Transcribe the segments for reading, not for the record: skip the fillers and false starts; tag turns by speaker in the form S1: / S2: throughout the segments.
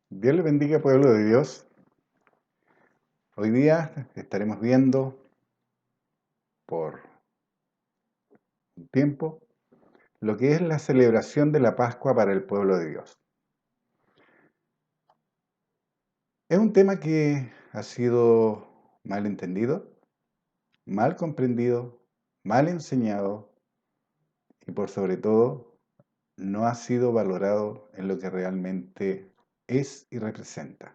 S1: Dios le bendiga, pueblo de Dios. Hoy día estaremos viendo por un tiempo lo que es la celebración de la Pascua para el pueblo de Dios. Es un tema que ha sido mal entendido, mal comprendido, mal enseñado y por sobre todo no ha sido valorado en lo que realmente es y representa.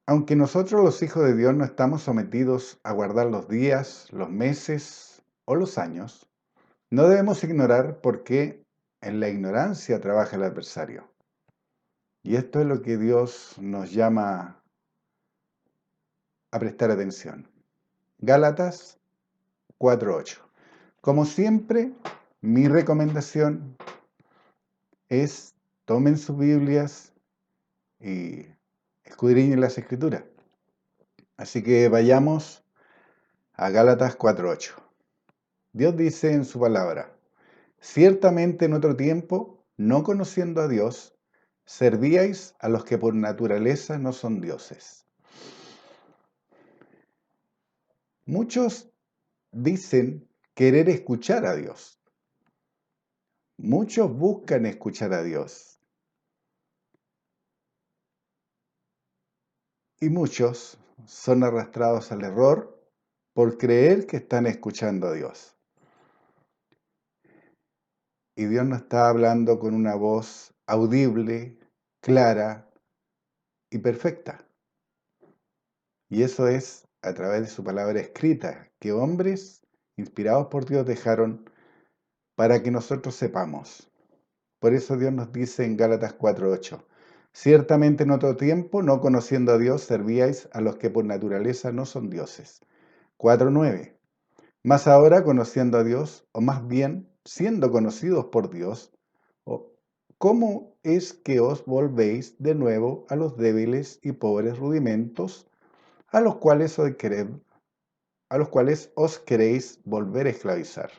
S1: Aunque nosotros los hijos de Dios no estamos sometidos a guardar los días, los meses o los años, no debemos ignorar por qué en la ignorancia trabaja el adversario. Y esto es lo que Dios nos llama a prestar atención. Gálatas 4:8. Como siempre, mi recomendación es tomen sus Biblias y escudriñen las Escrituras. Así que vayamos a Gálatas 4:8. Dios dice en su palabra: ciertamente en otro tiempo, no conociendo a Dios, servíais a los que por naturaleza no son dioses. Muchos dicen querer escuchar a Dios. Muchos buscan escuchar a Dios. Y muchos son arrastrados al error por creer que están escuchando a Dios. Y Dios no está hablando con una voz audible, clara y perfecta. Y eso es a través de su palabra escrita, que hombres inspirados por Dios dejaron para que nosotros sepamos. Por eso Dios nos dice en Gálatas 4:8, ciertamente en otro tiempo, no conociendo a Dios, servíais a los que por naturaleza no son dioses. 4:9, mas ahora conociendo a Dios, o más bien siendo conocidos por Dios, ¿cómo es que os volvéis de nuevo a los débiles y pobres rudimentos a los cuales os queréis volver a esclavizar?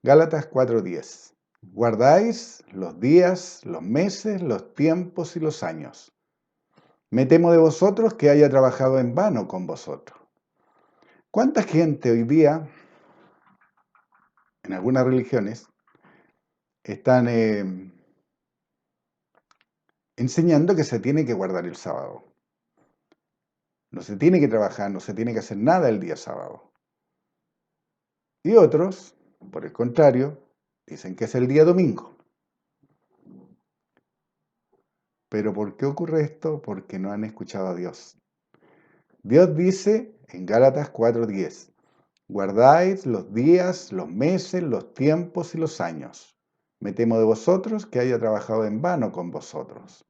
S1: Gálatas 4:10. Guardáis los días, los meses, los tiempos y los años. Me temo de vosotros que haya trabajado en vano con vosotros. ¿Cuánta gente hoy día, en algunas religiones, están enseñando que se tiene que guardar el sábado? No se tiene que trabajar, no se tiene que hacer nada el día sábado. Y otros, por el contrario, dicen que es el día domingo. ¿Pero por qué ocurre esto? Porque no han escuchado a Dios. Dios dice en Gálatas 4:10, guardáis los días, los meses, los tiempos y los años. Me temo de vosotros que haya trabajado en vano con vosotros.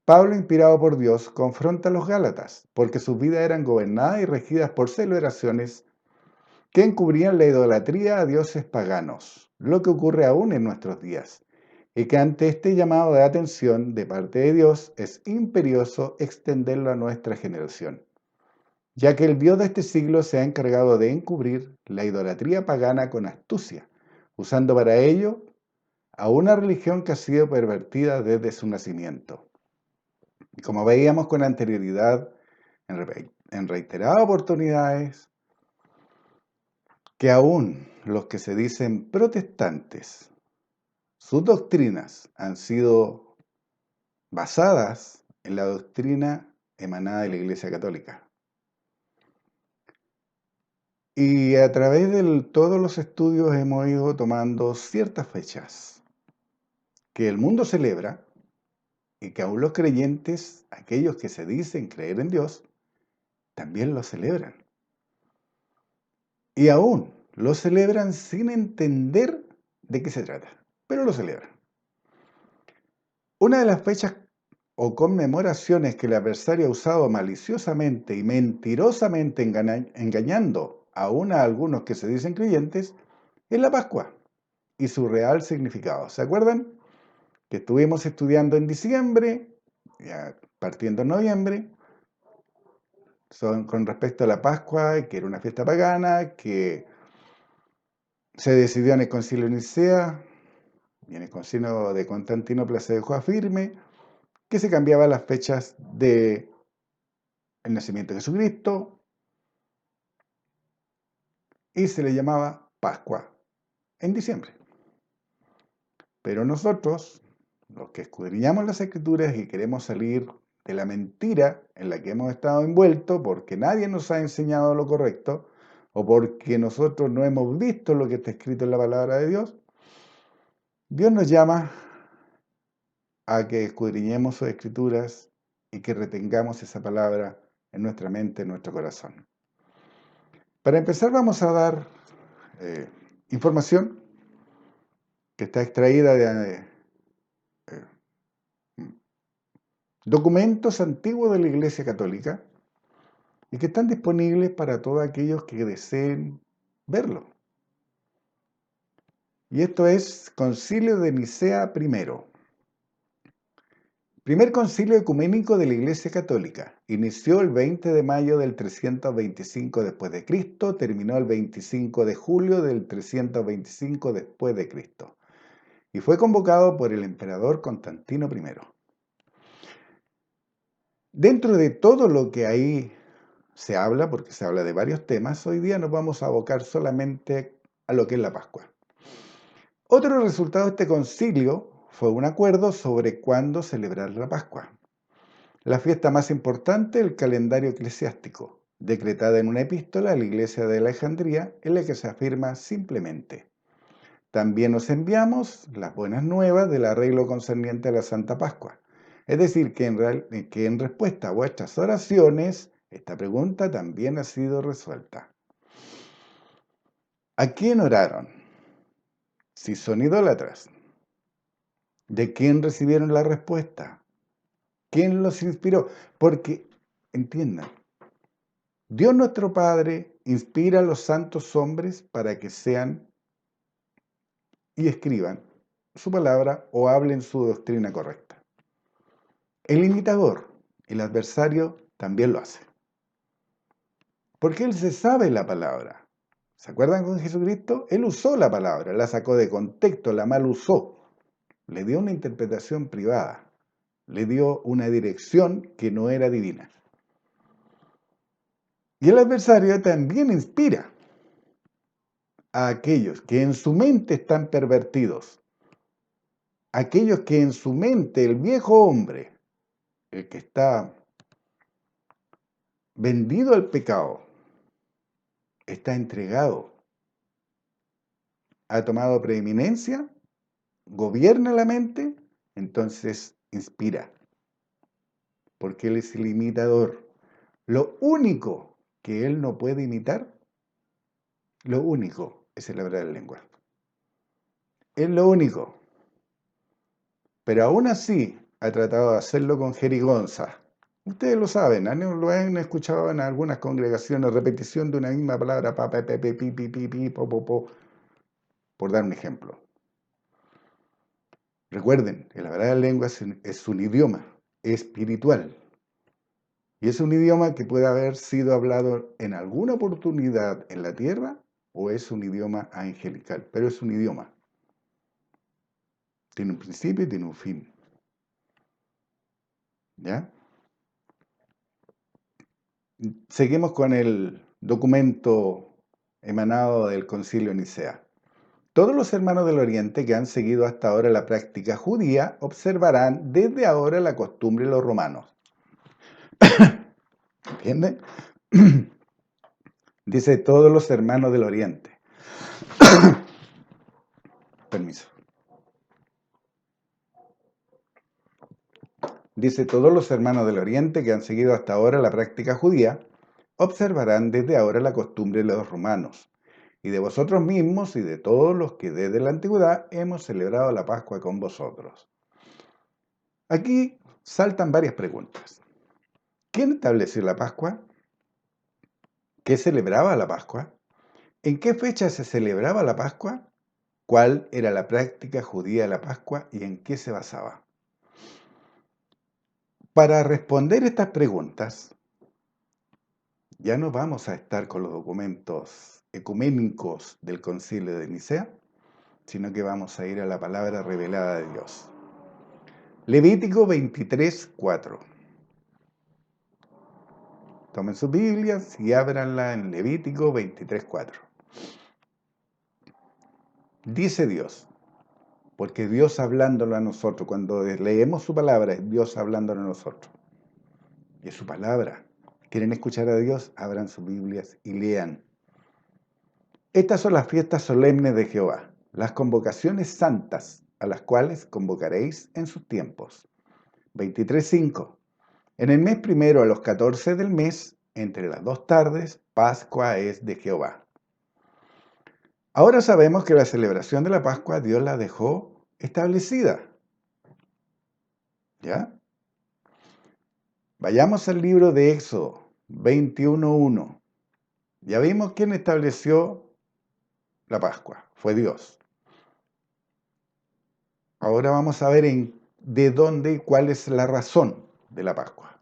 S1: Pablo, inspirado por Dios, confronta a los Gálatas, porque sus vidas eran gobernadas y regidas por celebraciones que encubrían la idolatría a dioses paganos, lo que ocurre aún en nuestros días, y que ante este llamado de atención de parte de Dios es imperioso extenderlo a nuestra generación, ya que el Dios de este siglo se ha encargado de encubrir la idolatría pagana con astucia, usando para ello a una religión que ha sido pervertida desde su nacimiento. Y como veíamos con anterioridad, en reiteradas oportunidades, que aún los que se dicen protestantes, sus doctrinas han sido basadas en la doctrina emanada de la Iglesia Católica. Y a través de todos los estudios hemos ido tomando ciertas fechas que el mundo celebra y que aún los creyentes, aquellos que se dicen creer en Dios, también lo celebran. Y aún lo celebran sin entender de qué se trata, pero lo celebran. Una de las fechas o conmemoraciones que el adversario ha usado maliciosamente y mentirosamente engañando aún a algunos que se dicen creyentes es la Pascua y su real significado. ¿Se acuerdan? Que estuvimos estudiando en diciembre, ya partiendo en noviembre, con respecto a la Pascua, que era una fiesta pagana, que se decidió en el Concilio de Nicea, Y en el concilio de Constantinopla se dejó firme que se cambiaban las fechas del nacimiento de Jesucristo y se le llamaba Pascua en diciembre. Pero nosotros, los que escudriñamos las Escrituras y queremos salir de la mentira en la que hemos estado envueltos porque nadie nos ha enseñado lo correcto o porque nosotros no hemos visto lo que está escrito en la palabra de Dios, Dios nos llama a que escudriñemos sus Escrituras y que retengamos esa palabra en nuestra mente, en nuestro corazón. Para empezar vamos a dar información que está extraída de documentos antiguos de la Iglesia Católica y que están disponibles para todos aquellos que deseen verlo. Y esto es Concilio de Nicea I. Primer concilio ecuménico de la Iglesia Católica. Inició el 20 de mayo del 325 después de Cristo, terminó el 25 de julio del 325 después de Cristo. Y fue convocado por el emperador Constantino I. Dentro de todo lo que ahí se habla, porque se habla de varios temas, hoy día nos vamos a abocar solamente a lo que es la Pascua. Otro resultado de este concilio fue un acuerdo sobre cuándo celebrar la Pascua. La fiesta más importante del calendario eclesiástico, decretada en una epístola a la Iglesia de Alejandría, en la que se afirma simplemente: también os enviamos las buenas nuevas del arreglo concerniente a la Santa Pascua. Es decir, que en respuesta a vuestras oraciones, esta pregunta también ha sido resuelta. ¿A quién oraron? Si son idólatras. ¿De quién recibieron la respuesta? ¿Quién los inspiró? Porque, entiendan, Dios nuestro Padre inspira a los santos hombres para que sean y escriban su palabra o hablen su doctrina correcta. El imitador, el adversario, también lo hace. Porque él se sabe la palabra. ¿Se acuerdan con Jesucristo? Él usó la palabra, la sacó de contexto, la mal usó. Le dio una interpretación privada. Le dio una dirección que no era divina. Y el adversario también inspira a aquellos que en su mente están pervertidos. Aquellos que en su mente, el viejo hombre, el que está vendido al pecado, está entregado, ha tomado preeminencia, gobierna la mente, entonces inspira, porque él es el imitador. Lo único que él no puede imitar, lo único es el hablar en lengua. Es lo único. Pero aún así ha tratado de hacerlo con jerigonza. Ustedes lo saben, lo han escuchado en algunas congregaciones, repetición de una misma palabra, pa, pe, pi, pi, pi, pi, po, por dar un ejemplo. Recuerden, el hablar en lengua es un idioma espiritual. Y es un idioma que puede haber sido hablado en alguna oportunidad en la tierra o es un idioma angelical, pero es un idioma. Tiene un principio y tiene un fin. ¿Ya? Seguimos con el documento emanado del Concilio de Nicea. Todos los hermanos del Oriente que han seguido hasta ahora la práctica judía observarán desde ahora la costumbre de los romanos. ¿Entienden? Dice todos los hermanos del Oriente. Permiso. Dice todos los hermanos del Oriente que han seguido hasta ahora la práctica judía observarán desde ahora la costumbre de los romanos. Y de vosotros mismos y de todos los que desde la antigüedad hemos celebrado la Pascua con vosotros. Aquí saltan varias preguntas. ¿Quién estableció la Pascua? ¿Qué celebraba la Pascua? ¿En qué fecha se celebraba la Pascua? ¿Cuál era la práctica judía de la Pascua y en qué se basaba? Para responder estas preguntas, ya no vamos a estar con los documentos ecuménicos del Concilio de Nicea, sino que vamos a ir a la palabra revelada de Dios. Levítico 23:4. Tomen sus Biblias y ábranla en Levítico 23:4. Dice Dios, porque Dios hablándolo a nosotros, cuando leemos su palabra, es Dios hablándolo a nosotros. Y es su palabra. ¿Quieren escuchar a Dios? Abran sus Biblias y lean. Estas son las fiestas solemnes de Jehová, las convocaciones santas, a las cuales convocaréis en sus tiempos. 23:5. En el mes primero a los 14 del mes, entre las 2 tardes, Pascua es de Jehová. Ahora sabemos que la celebración de la Pascua Dios la dejó establecida. ¿Ya? Vayamos al libro de Éxodo 21:1. Ya vimos quién estableció la Pascua. Fue Dios. Ahora vamos a ver de dónde y cuál es la razón de la Pascua.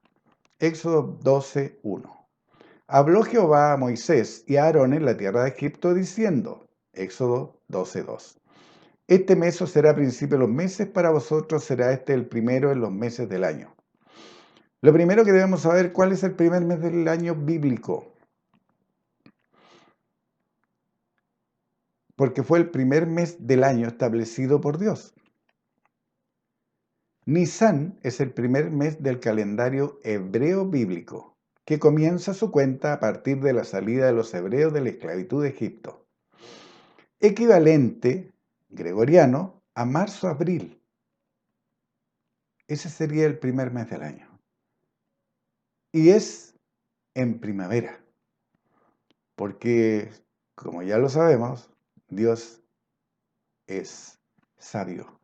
S1: Éxodo 12:1. Habló Jehová a Moisés y a Aarón en la tierra de Egipto diciendo, Éxodo 12:2. Este mes os será principio de los meses, para vosotros será este el primero en los meses del año. Lo primero que debemos saber, ¿cuál es el primer mes del año bíblico? Porque fue el primer mes del año establecido por Dios. Nisán es el primer mes del calendario hebreo bíblico, que comienza su cuenta a partir de la salida de los hebreos de la esclavitud de Egipto. Equivalente, gregoriano, a marzo-abril. Ese sería el primer mes del año. Y es en primavera, porque, como ya lo sabemos, Dios es sabio.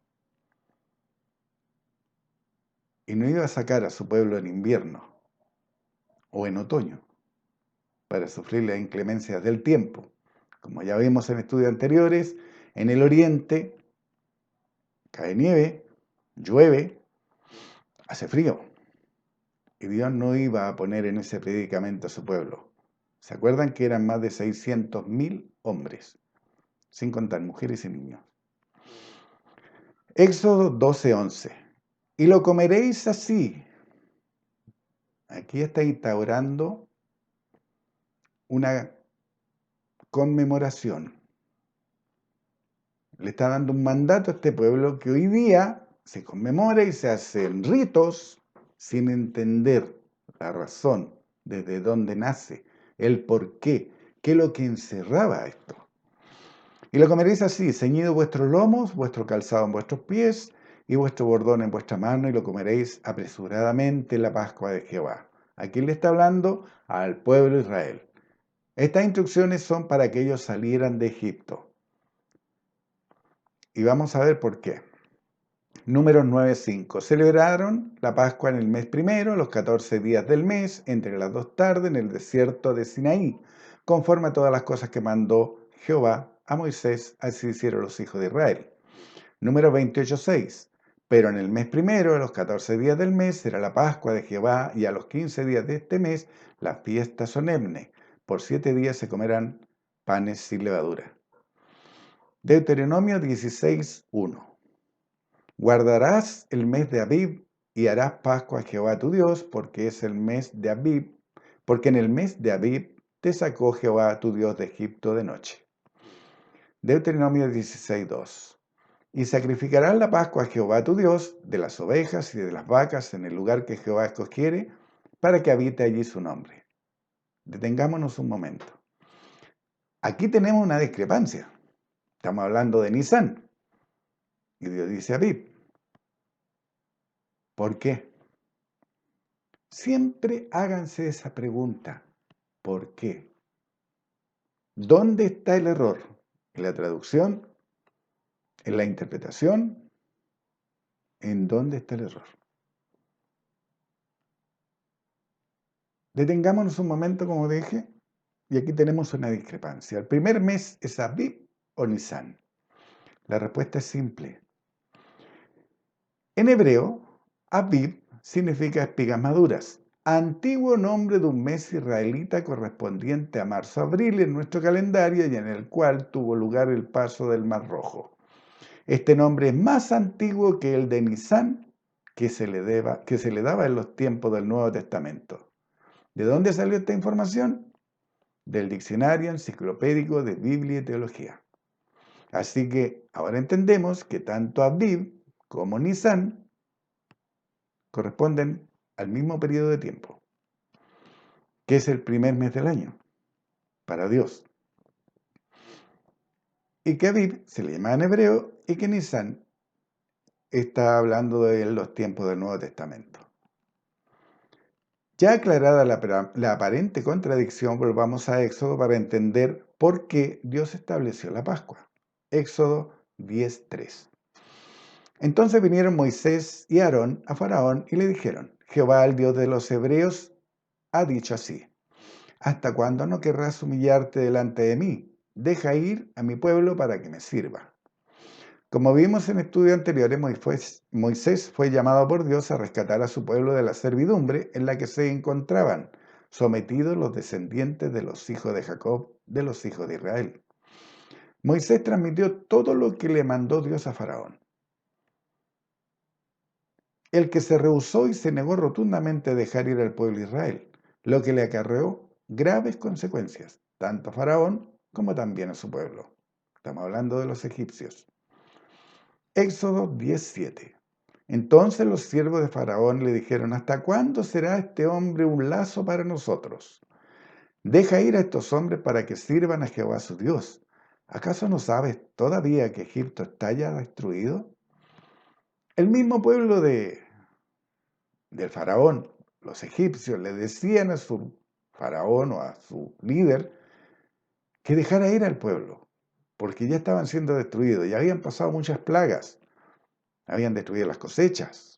S1: Y no iba a sacar a su pueblo en invierno o en otoño para sufrir las inclemencias del tiempo. Como ya vimos en estudios anteriores, en el oriente cae nieve, llueve, hace frío. Y Dios no iba a poner en ese predicamento a su pueblo. ¿Se acuerdan que eran más de 600.000 hombres, sin contar mujeres y niños? Éxodo 12:11. Y lo comeréis así. Aquí está instaurando una conmemoración. Le está dando un mandato a este pueblo que hoy día se conmemora y se hacen ritos sin entender la razón, desde dónde nace, el por qué es lo que encerraba esto. Y lo comeréis así, ceñido vuestros lomos, vuestro calzado en vuestros pies y vuestro bordón en vuestra mano, y lo comeréis apresuradamente en la Pascua de Jehová. ¿A quién le está hablando? Al pueblo de Israel. Estas instrucciones son para que ellos salieran de Egipto. Y vamos a ver por qué. Números 9:5. Celebraron la Pascua en el mes primero, los 14 días del mes, entre las 2 tardes, en el desierto de Sinaí, conforme a todas las cosas que mandó Jehová a Moisés, así hicieron los hijos de Israel. Número 28:6. Pero en el mes primero, a los 14 días del mes, será la Pascua de Jehová, y a los 15 días de este mes, la fiesta solemne. Por 7 días se comerán panes sin levadura. Deuteronomio 16:1. Guardarás el mes de Abib y harás Pascua a Jehová tu Dios, porque es el mes de Abib, porque en el mes de Abib te sacó Jehová tu Dios de Egipto de noche. Deuteronomio 16:2. Y sacrificarás la Pascua a Jehová tu Dios de las ovejas y de las vacas en el lugar que Jehová escogiere, para que habite allí su nombre. Detengámonos un momento. Aquí tenemos una discrepancia. Estamos hablando de Nisán. Y Dios dice Abib. ¿Por qué? Siempre háganse esa pregunta. ¿Por qué? ¿Dónde está el error? ¿En la traducción? ¿En la interpretación? ¿En dónde está el error? Detengámonos un momento, como dije, y aquí tenemos una discrepancia. ¿El primer mes es Abib o Nisan? La respuesta es simple. En hebreo, Abib significa espigas maduras, antiguo nombre de un mes israelita correspondiente a marzo-abril en nuestro calendario y en el cual tuvo lugar el paso del Mar Rojo. Este nombre es más antiguo que el de Nisán, que se le daba en los tiempos del Nuevo Testamento. ¿De dónde salió esta información? Del Diccionario Enciclopédico de Biblia y Teología. Así que ahora entendemos que tanto Aviv como Nisán corresponden al mismo periodo de tiempo, que es el primer mes del año, para Dios. Y que Aviv se le llama en hebreo y que Nisán está hablando de los tiempos del Nuevo Testamento. Ya aclarada la aparente contradicción, volvamos a Éxodo para entender por qué Dios estableció la Pascua. Éxodo 10:3. Entonces vinieron Moisés y Aarón a Faraón y le dijeron: Jehová, el Dios de los hebreos, ha dicho así: ¿hasta cuándo no querrás humillarte delante de mí? Deja ir a mi pueblo para que me sirva. Como vimos en estudios anteriores, Moisés fue llamado por Dios a rescatar a su pueblo de la servidumbre en la que se encontraban sometidos los descendientes de los hijos de Jacob, de los hijos de Israel. Moisés transmitió todo lo que le mandó Dios a Faraón, el que se rehusó y se negó rotundamente a dejar ir al pueblo de Israel, lo que le acarreó graves consecuencias, tanto a Faraón como también a su pueblo. Estamos hablando de los egipcios. Éxodo 10:7. Entonces los siervos de Faraón le dijeron: ¿hasta cuándo será este hombre un lazo para nosotros? Deja ir a estos hombres para que sirvan a Jehová su Dios. ¿Acaso no sabes todavía que Egipto está ya destruido? El mismo pueblo del faraón, los egipcios, le decían a su faraón o a su líder que dejara ir al pueblo, porque ya estaban siendo destruidos, ya habían pasado muchas plagas, habían destruido las cosechas.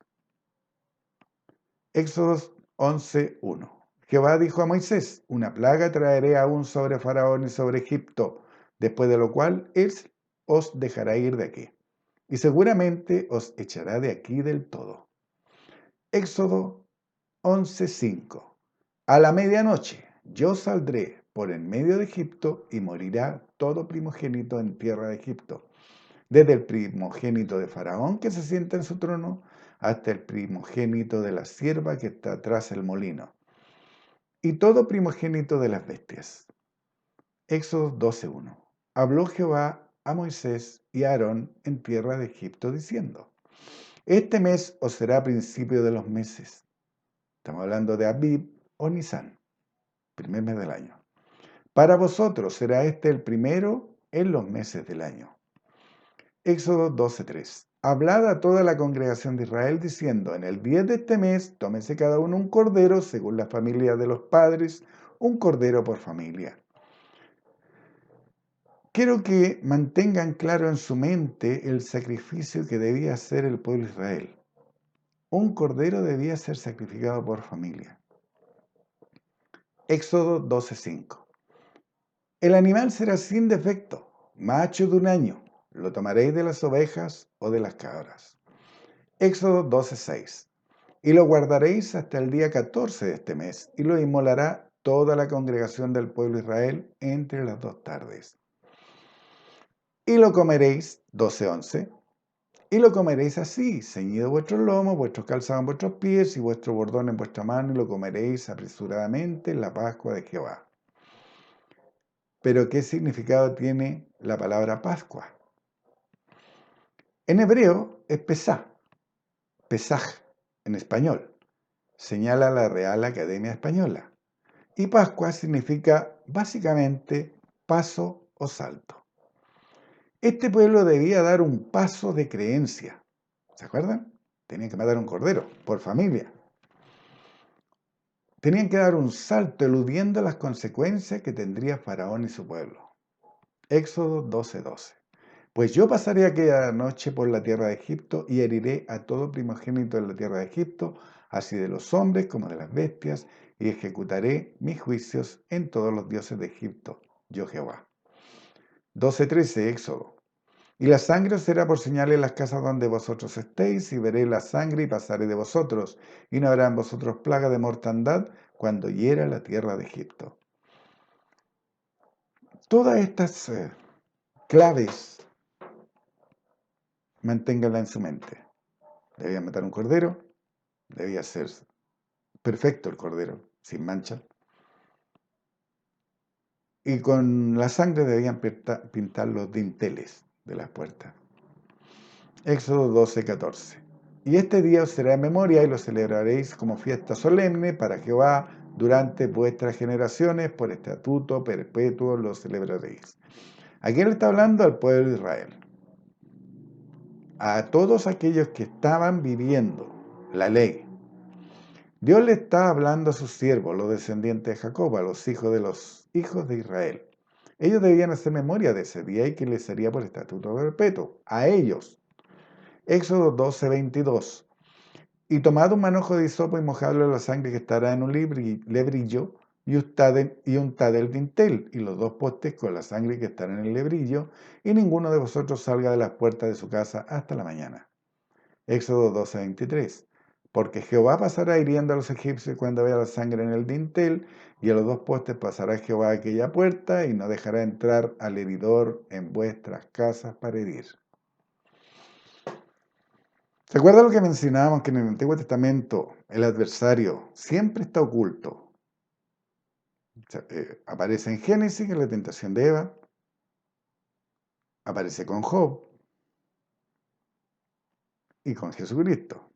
S1: Éxodo 11:1. Jehová dijo a Moisés: una plaga traeré aún sobre Faraón y sobre Egipto, después de lo cual él os dejará ir de aquí, y seguramente os echará de aquí del todo. Éxodo 11:5. A la medianoche yo saldré por en medio de Egipto y morirá todo primogénito en tierra de Egipto, desde el primogénito de Faraón que se sienta en su trono hasta el primogénito de la sierva que está tras el molino, y todo primogénito de las bestias. Éxodo 12:1. Habló Jehová a Moisés y a Aarón en tierra de Egipto diciendo: este mes os será principio de los meses. Estamos hablando de Abib o Nisán, primer mes del año. Para vosotros será este el primero en los meses del año. Éxodo 12:3. Hablad a toda la congregación de Israel diciendo: en el 10 de este mes tómese cada uno un cordero según la familia de los padres, un cordero por familia. Quiero que mantengan claro en su mente el sacrificio que debía hacer el pueblo de Israel. Un cordero debía ser sacrificado por familia. Éxodo 12:5. El animal será sin defecto, macho de un año. Lo tomaréis de las ovejas o de las cabras. Éxodo 12:6. Y lo guardaréis hasta el día 14 de este mes, y lo inmolará toda la congregación del pueblo de Israel entre las 2 tardes. Y lo comeréis, 12:11. Y lo comeréis así, ceñido vuestros lomos, vuestros calzados en vuestros pies y vuestro bordón en vuestra mano, y lo comeréis apresuradamente en la Pascua de Jehová. Pero ¿qué significado tiene la palabra Pascua? En hebreo es Pesaj en español, señala la Real Academia Española. Y Pascua significa básicamente paso o salto. Este pueblo debía dar un paso de creencia. ¿Se acuerdan? Tenían que matar un cordero por familia. Tenían que dar un salto eludiendo las consecuencias que tendría Faraón y su pueblo. Éxodo 12:12. Pues yo pasaré aquella noche por la tierra de Egipto y heriré a todo primogénito de la tierra de Egipto, así de los hombres como de las bestias, y ejecutaré mis juicios en todos los dioses de Egipto, yo Jehová. 12:13, Éxodo. Y la sangre os será por señal en las casas donde vosotros estéis, y veréis la sangre y pasaré de vosotros, y no habrá en vosotros plaga de mortandad cuando hiera la tierra de Egipto. Todas estas claves manténgala en su mente. Debía matar un cordero, debía ser perfecto el cordero, sin mancha, y con la sangre debían pintar los dinteles de las puertas. Éxodo 12:14. Y este día os será en memoria y lo celebraréis como fiesta solemne para Jehová durante vuestras generaciones, por estatuto perpetuo lo celebraréis. ¿A quién le está hablando? Al pueblo de Israel. A todos aquellos que estaban viviendo la ley. Dios le está hablando a sus siervos, los descendientes de Jacob, a los hijos de Israel. Ellos debían hacer memoria de ese día y que les sería por estatuto perpetuo. A ellos. Éxodo 12:22. Y tomad un manojo de hisopo y mojadlo en la sangre que estará en un lebrillo y untad el dintel y los dos postes con la sangre que estará en el lebrillo, y ninguno de vosotros salga de las puertas de su casa hasta la mañana. Éxodo 12:23. Porque Jehová pasará hiriendo a los egipcios cuando vea la sangre en el dintel, y a los dos postes pasará Jehová a aquella puerta, y no dejará entrar al heridor en vuestras casas para herir. ¿Se acuerda lo que mencionábamos, que en el Antiguo Testamento el adversario siempre está oculto? Aparece en Génesis, en la tentación de Eva, aparece con Job y con Jesucristo,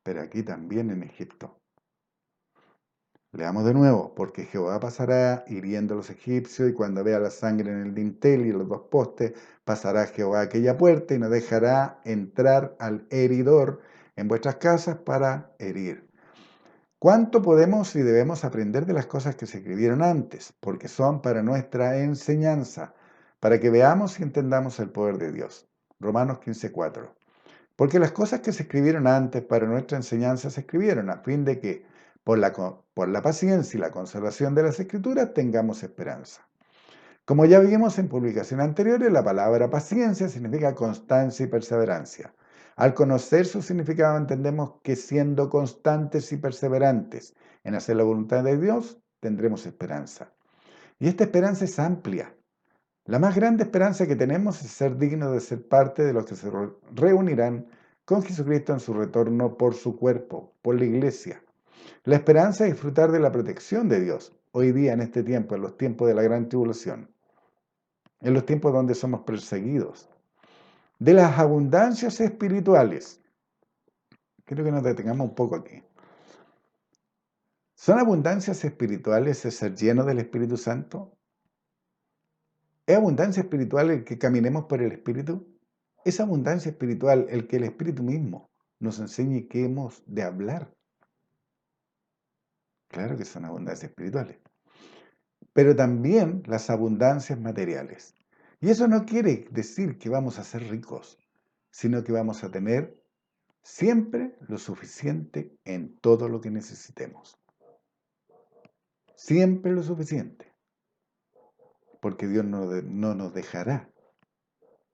S1: pero aquí también en Egipto. Leamos de nuevo, porque Jehová pasará hiriendo a los egipcios, y cuando vea la sangre en el dintel y en los dos postes, pasará Jehová a aquella puerta y no dejará entrar al heridor en vuestras casas para herir. ¿Cuánto podemos y debemos aprender de las cosas que se escribieron antes? Porque son para nuestra enseñanza, para que veamos y entendamos el poder de Dios. Romanos 15:4. Porque las cosas que se escribieron antes para nuestra enseñanza se escribieron a fin de que, por la paciencia y la conservación de las Escrituras, tengamos esperanza. Como ya vimos en publicaciones anteriores, la palabra paciencia significa constancia y perseverancia. Al conocer su significado entendemos que siendo constantes y perseverantes en hacer la voluntad de Dios, tendremos esperanza. Y esta esperanza es amplia. La más grande esperanza que tenemos es ser dignos de ser parte de los que se reunirán con Jesucristo en su retorno por su cuerpo, por la iglesia. La esperanza es disfrutar de la protección de Dios hoy día en este tiempo, en los tiempos de la gran tribulación, en los tiempos donde somos perseguidos, de las abundancias espirituales. Quiero que nos detengamos un poco aquí. ¿Son abundancias espirituales el ser lleno del Espíritu Santo? ¿Es abundancia espiritual el que caminemos por el Espíritu? ¿Es abundancia espiritual el que el Espíritu mismo nos enseñe qué hemos de hablar? Claro que son abundancias espirituales. Pero también las abundancias materiales. Y eso no quiere decir que vamos a ser ricos, sino que vamos a tener siempre lo suficiente en todo lo que necesitemos. Siempre lo suficiente. Porque Dios no nos dejará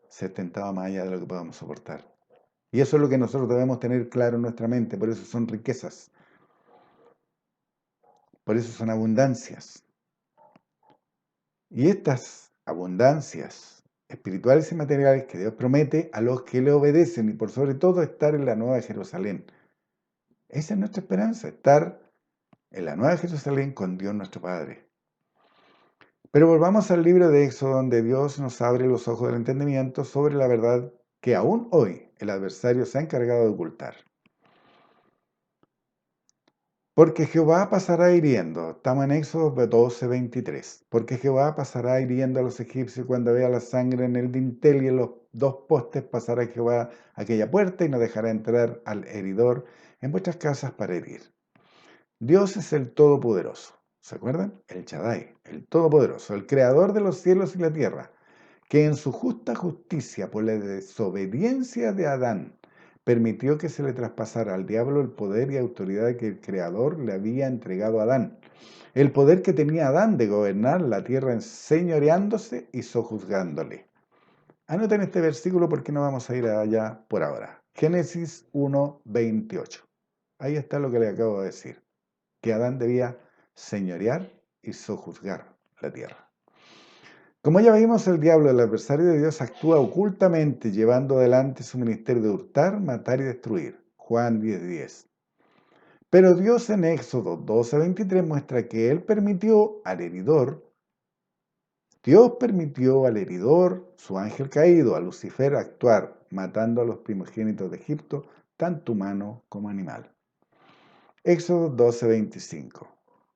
S1: ser tentados más allá de lo que podamos soportar. Y eso es lo que nosotros debemos tener claro en nuestra mente. Por eso son riquezas. Por eso son abundancias. Y estas abundancias espirituales y materiales que Dios promete a los que le obedecen, y por sobre todo estar en la Nueva Jerusalén. Esa es nuestra esperanza, estar en la Nueva Jerusalén con Dios nuestro Padre. Pero volvamos al libro de Éxodo, donde Dios nos abre los ojos del entendimiento sobre la verdad que aún hoy el adversario se ha encargado de ocultar. Porque Jehová pasará hiriendo, estamos en Éxodo 12:23. Porque Jehová pasará hiriendo a los egipcios cuando vea la sangre en el dintel y en los dos postes, pasará Jehová a aquella puerta y no dejará entrar al heridor en vuestras casas para herir. Dios es el Todopoderoso. ¿Se acuerdan? El Shaddai, el Todopoderoso, el Creador de los cielos y la tierra, que en su justa justicia por la desobediencia de Adán permitió que se le traspasara al diablo el poder y autoridad que el Creador le había entregado a Adán. El poder que tenía Adán de gobernar la tierra enseñoreándose y sojuzgándole. Anoten este versículo porque no vamos a ir allá por ahora. Génesis 1:28. Ahí está lo que le acabo de decir. Que Adán debía señorear y sojuzgar la tierra. Como ya vimos, el diablo, el adversario de Dios, actúa ocultamente, llevando adelante su ministerio de hurtar, matar y destruir. Juan 10:10. Pero Dios en Éxodo 12:23 muestra que Dios permitió al heridor, su ángel caído, a Lucifer, actuar, matando a los primogénitos de Egipto, tanto humano como animal. Éxodo 12:25.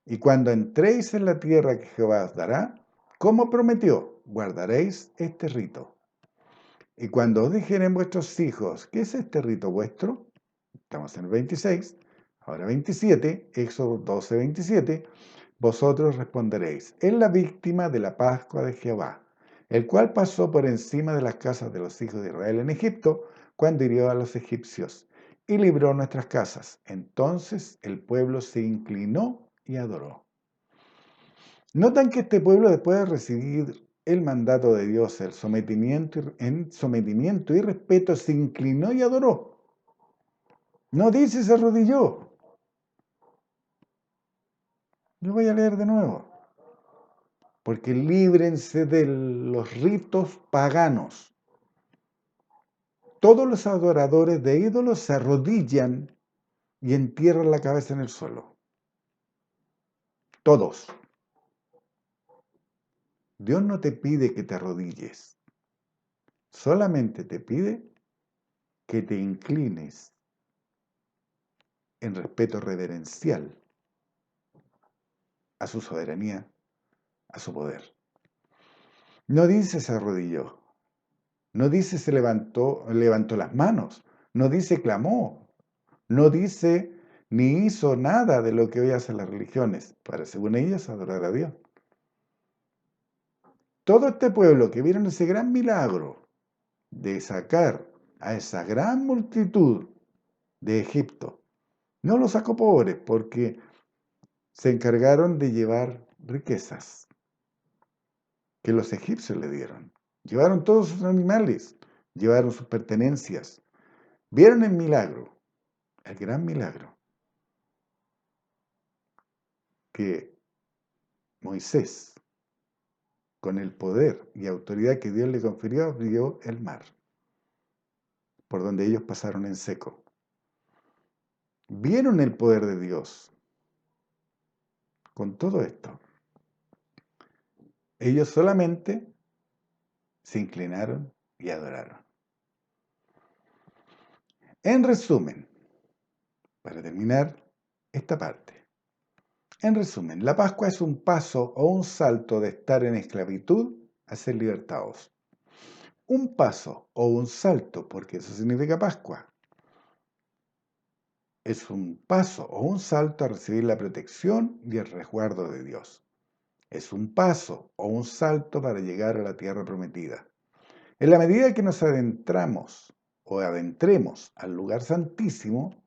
S1: Y cuando entréis en la tierra que Jehová os dará, como prometió, guardaréis este rito. Y cuando os dijeren vuestros hijos, ¿qué es este rito vuestro? Estamos en el 26, ahora 27, Éxodo 12:27. Vosotros responderéis, es la víctima de la Pascua de Jehová, el cual pasó por encima de las casas de los hijos de Israel en Egipto, cuando hirió a los egipcios, y libró nuestras casas. Entonces el pueblo se inclinó y adoró. Notan que este pueblo, después de recibir el mandato de Dios, en sometimiento y respeto, se inclinó y adoró. No dice se arrodilló. Yo voy a leer de nuevo. Porque líbrense de los ritos paganos. Todos los adoradores de ídolos se arrodillan y entierran la cabeza en el suelo. Todos. Dios no te pide que te arrodilles. Solamente te pide que te inclines en respeto reverencial a su soberanía, a su poder. No dice se arrodilló. No dice se levantó las manos. No dice clamó. No dice ni hizo nada de lo que hoy hacen las religiones para, según ellas, adorar a Dios. Todo este pueblo que vieron ese gran milagro de sacar a esa gran multitud de Egipto, no los sacó pobres porque se encargaron de llevar riquezas que los egipcios le dieron. Llevaron todos sus animales, llevaron sus pertenencias. Vieron el milagro, el gran milagro, que Moisés, con el poder y autoridad que Dios le confirió, abrió el mar, por donde ellos pasaron en seco. Vieron el poder de Dios con todo esto. Ellos solamente se inclinaron y adoraron. En resumen, para terminar esta parte, en resumen, la Pascua es un paso o un salto de estar en esclavitud a ser libertados. Un paso o un salto, porque eso significa Pascua. Es un paso o un salto a recibir la protección y el resguardo de Dios. Es un paso o un salto para llegar a la tierra prometida. En la medida que nos adentramos o adentremos al lugar santísimo,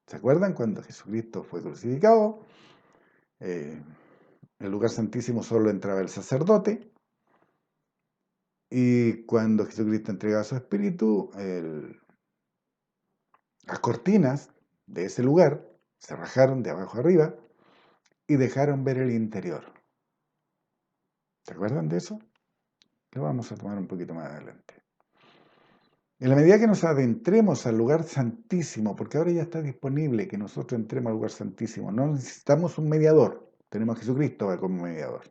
S1: ¿se acuerdan cuando Jesucristo fue crucificado? En el lugar santísimo solo entraba el sacerdote, y cuando Jesucristo entregaba su espíritu, las cortinas de ese lugar se rajaron de abajo arriba y dejaron ver el interior. ¿Se acuerdan de eso? Lo vamos a tomar un poquito más adelante. En la medida que nos adentremos al lugar santísimo, porque ahora ya está disponible que nosotros entremos al lugar santísimo, no necesitamos un mediador, tenemos a Jesucristo como mediador.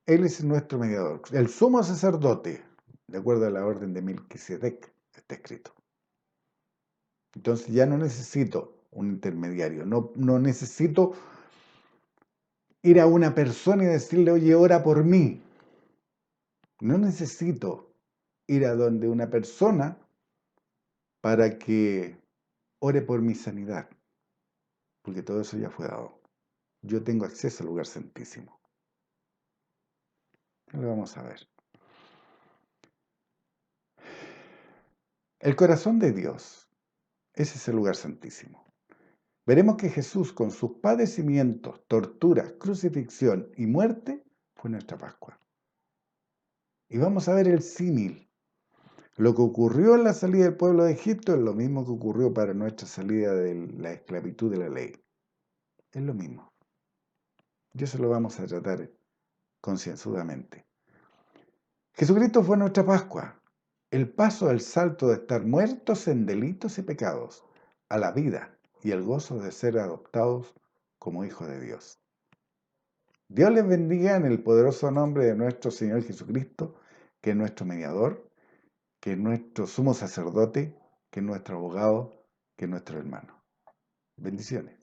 S1: Él es nuestro mediador, el sumo sacerdote, de acuerdo a la orden de Melquisedec, está escrito. Entonces ya no necesito un intermediario, no necesito ir a una persona y decirle, oye, ora por mí. No necesito ir a donde una persona para que ore por mi sanidad, porque todo eso ya fue dado. Yo tengo acceso al lugar santísimo. Lo vamos a ver. El corazón de Dios, ese es el lugar santísimo. Veremos que Jesús, con sus padecimientos, torturas, crucifixión y muerte, fue nuestra Pascua. Y vamos a ver el símil. Lo que ocurrió en la salida del pueblo de Egipto es lo mismo que ocurrió para nuestra salida de la esclavitud de la ley. Es lo mismo. Y eso lo vamos a tratar concienzudamente. Jesucristo fue nuestra Pascua, el paso del salto de estar muertos en delitos y pecados a la vida y el gozo de ser adoptados como hijos de Dios. Dios les bendiga en el poderoso nombre de nuestro Señor Jesucristo, que es nuestro mediador, que es nuestro sumo sacerdote, que es nuestro abogado, que es nuestro hermano. Bendiciones.